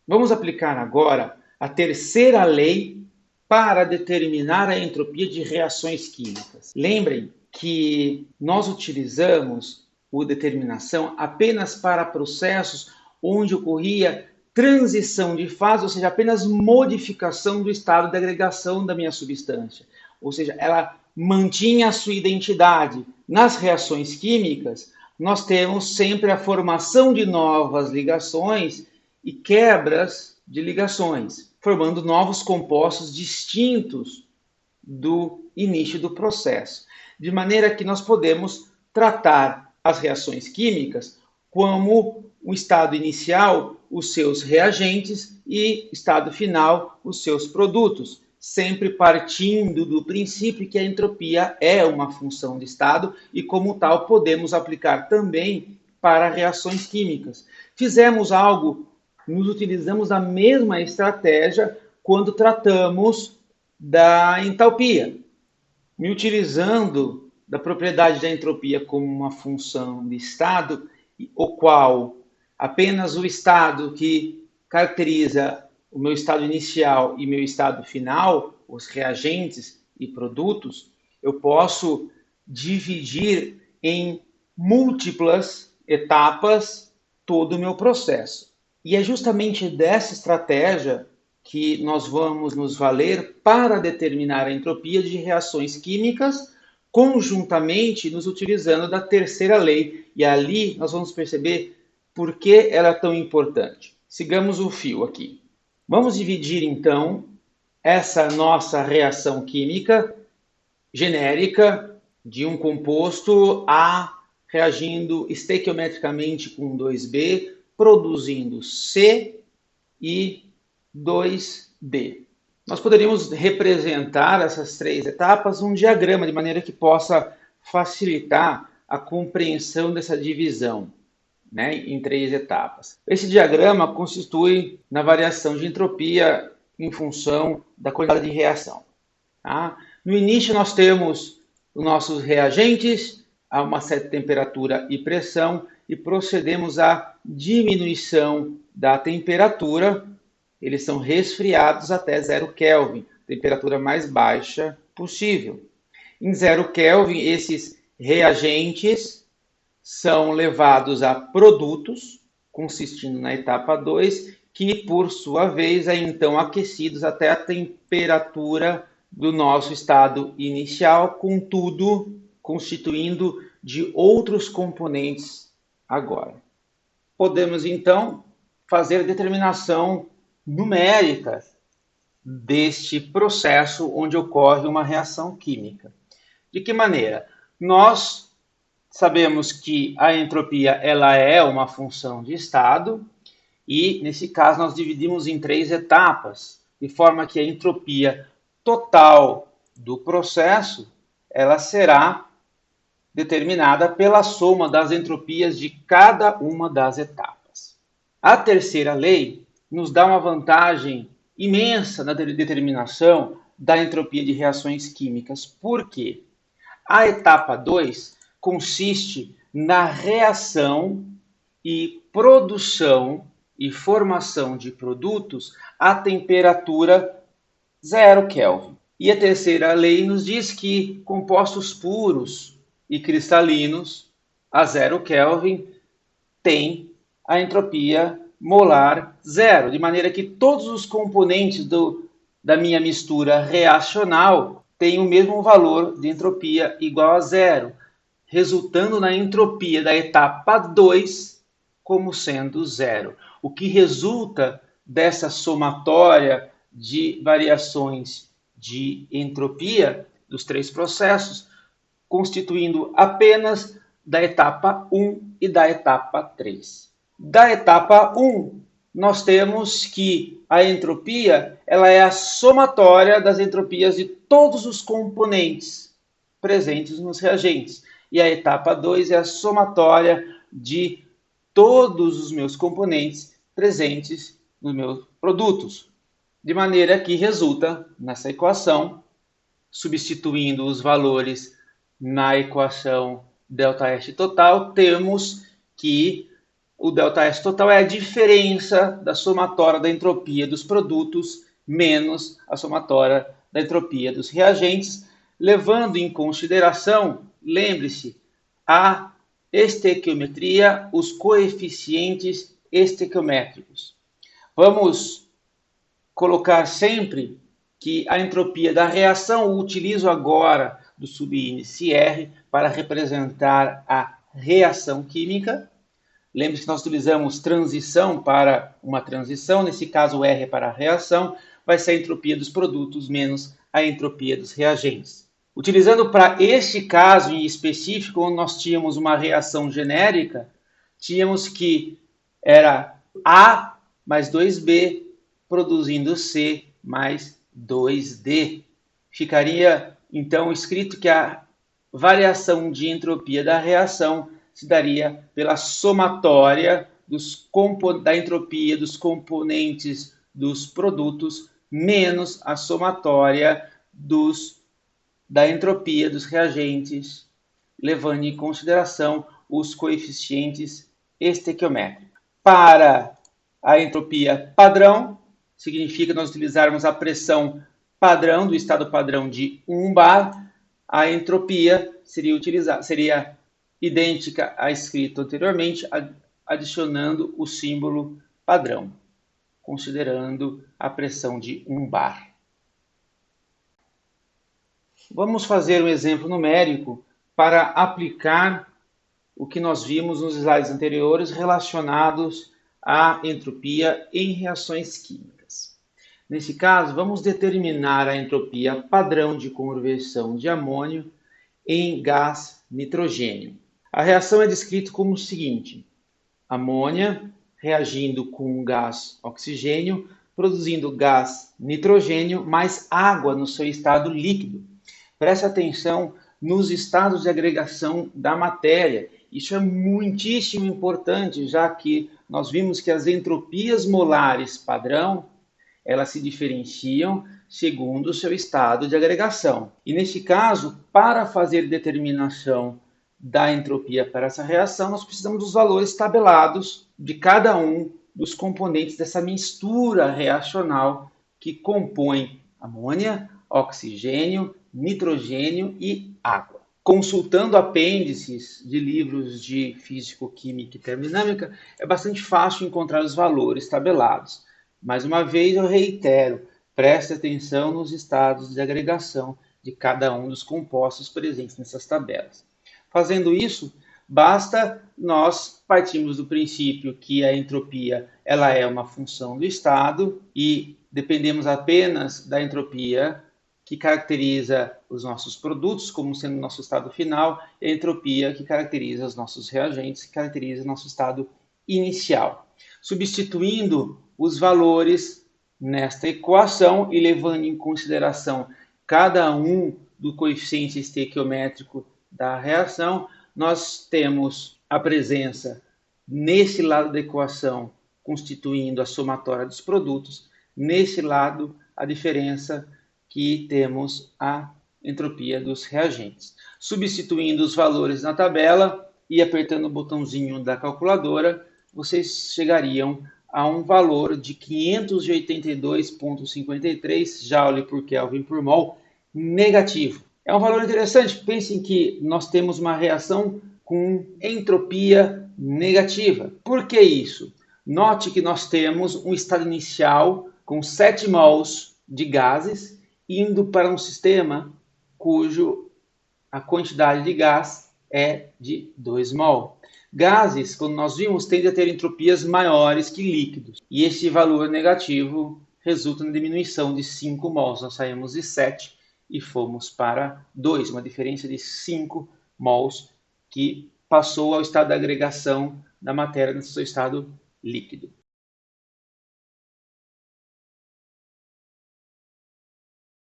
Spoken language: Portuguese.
Vamos aplicar agora a terceira lei para determinar a entropia de reações químicas. Lembrem que nós utilizamos a determinação apenas para processos onde ocorria transição de fase, ou seja, apenas modificação do estado de agregação da minha substância. Ou seja, ela mantinha a sua identidade. Nas reações químicas, nós temos sempre a formação de novas ligações e quebras de ligações, formando novos compostos distintos do início do processo. De maneira que nós podemos tratar as reações químicas como o estado inicial, os seus reagentes, e estado final, os seus produtos, sempre partindo do princípio que a entropia é uma função de estado e, como tal, podemos aplicar também para reações químicas. Fizemos algo, nos utilizamos da mesma estratégia quando tratamos da entalpia, me utilizando da propriedade da entropia como uma função de estado, o qual apenas o estado que caracteriza o meu estado inicial e meu estado final, os reagentes e produtos, eu posso dividir em múltiplas etapas todo o meu processo. E é justamente dessa estratégia que nós vamos nos valer para determinar a entropia de reações químicas, conjuntamente nos utilizando da terceira lei. E ali nós vamos perceber por que ela é tão importante. Sigamos o fio aqui. Vamos dividir então essa nossa reação química genérica de um composto A reagindo estequiometricamente com 2B, produzindo C e 2B. Nós poderíamos representar essas três etapas num diagrama, de maneira que possa facilitar a compreensão dessa divisão, né, em três etapas. Esse diagrama constitui na variação de entropia em função da quantidade de reação. Tá? No início nós temos os nossos reagentes a uma certa temperatura e pressão e procedemos à diminuição da temperatura. Eles são resfriados até 0 Kelvin, temperatura mais baixa possível. Em 0 Kelvin, esses reagentes são levados a produtos, consistindo na etapa 2, que, por sua vez, é então aquecidos até a temperatura do nosso estado inicial, contudo, constituindo de outros componentes agora. Podemos, então, fazer a determinação numérica deste processo onde ocorre uma reação química. De que maneira? Nós sabemos que a entropia ela é uma função de estado e, nesse caso, nós dividimos em três etapas, de forma que a entropia total do processo ela será determinada pela soma das entropias de cada uma das etapas. A terceira lei nos dá uma vantagem imensa na determinação da entropia de reações químicas. Por quê? A etapa 2 consiste na reação e produção e formação de produtos a temperatura 0 Kelvin. E a terceira lei nos diz que compostos puros e cristalinos a 0 Kelvin têm a entropia molar zero, de maneira que todos os componentes da minha mistura reacional têm o mesmo valor de entropia igual a zero, resultando na entropia da etapa 2 como sendo zero. O que resulta dessa somatória de variações de entropia dos três processos, constituindo apenas da etapa 1 e da etapa 3. Da etapa 1, nós temos que a entropia ela é a somatória das entropias de todos os componentes presentes nos reagentes. E a etapa 2 é a somatória de todos os meus componentes presentes nos meus produtos. De maneira que resulta nessa equação, substituindo os valores na equação ΔS total, temos que o ΔS total é a diferença da somatória da entropia dos produtos menos a somatória da entropia dos reagentes, levando em consideração, lembre-se, a estequiometria, os coeficientes estequiométricos. Vamos colocar sempre que a entropia da reação, utilizo agora do subíndice R para representar a reação química. Lembre-se que nós utilizamos transição para uma transição, nesse caso o R é para a reação, vai ser a entropia dos produtos menos a entropia dos reagentes. Utilizando para este caso em específico, onde nós tínhamos uma reação genérica, tínhamos que era A mais 2B produzindo C mais 2D. Ficaria então escrito que a variação de entropia da reação se daria pela somatória da entropia dos componentes dos produtos menos a somatória da entropia dos reagentes, levando em consideração os coeficientes estequiométricos. Para a entropia padrão, significa nós utilizarmos a pressão padrão do estado padrão de 1 bar, a entropia seria idêntica à escrito anteriormente, adicionando o símbolo padrão, considerando a pressão de 1 bar. Vamos fazer um exemplo numérico para aplicar o que nós vimos nos slides anteriores relacionados à entropia em reações químicas. Nesse caso, vamos determinar a entropia padrão de conversão de amônio em gás nitrogênio. A reação é descrita como o seguinte: amônia reagindo com gás oxigênio, produzindo gás nitrogênio mais água no seu estado líquido. Preste atenção nos estados de agregação da matéria. Isso é muitíssimo importante, já que nós vimos que as entropias molares padrão, elas se diferenciam segundo o seu estado de agregação. E nesse caso, para fazer determinação da entropia para essa reação, nós precisamos dos valores tabelados de cada um dos componentes dessa mistura reacional que compõe amônia, oxigênio, nitrogênio e água. Consultando apêndices de livros de físico-química e termodinâmica, é bastante fácil encontrar os valores tabelados. Mais uma vez, eu reitero, preste atenção nos estados de agregação de cada um dos compostos presentes nessas tabelas. Fazendo isso, basta nós partirmos do princípio que a entropia ela é uma função do estado e dependemos apenas da entropia que caracteriza os nossos produtos como sendo nosso estado final e a entropia que caracteriza os nossos reagentes, que caracteriza o nosso estado inicial. Substituindo os valores nesta equação e levando em consideração cada um do coeficiente estequiométrico da reação, nós temos a presença nesse lado da equação constituindo a somatória dos produtos, nesse lado a diferença que temos a entropia dos reagentes. Substituindo os valores na tabela e apertando o botãozinho da calculadora, vocês chegariam a um valor de 582,53 Joule por Kelvin por mol negativo. É um valor interessante. Pensem que nós temos uma reação com entropia negativa. Por que isso? Note que nós temos um estado inicial com 7 mols de gases indo para um sistema cujo a quantidade de gás é de 2 mol. Gases, quando nós vimos, tendem a ter entropias maiores que líquidos. E esse valor negativo resulta na diminuição de 5 mols. Nós saímos de 7 e fomos para 2, uma diferença de 5 mols que passou ao estado de agregação da matéria no seu estado líquido.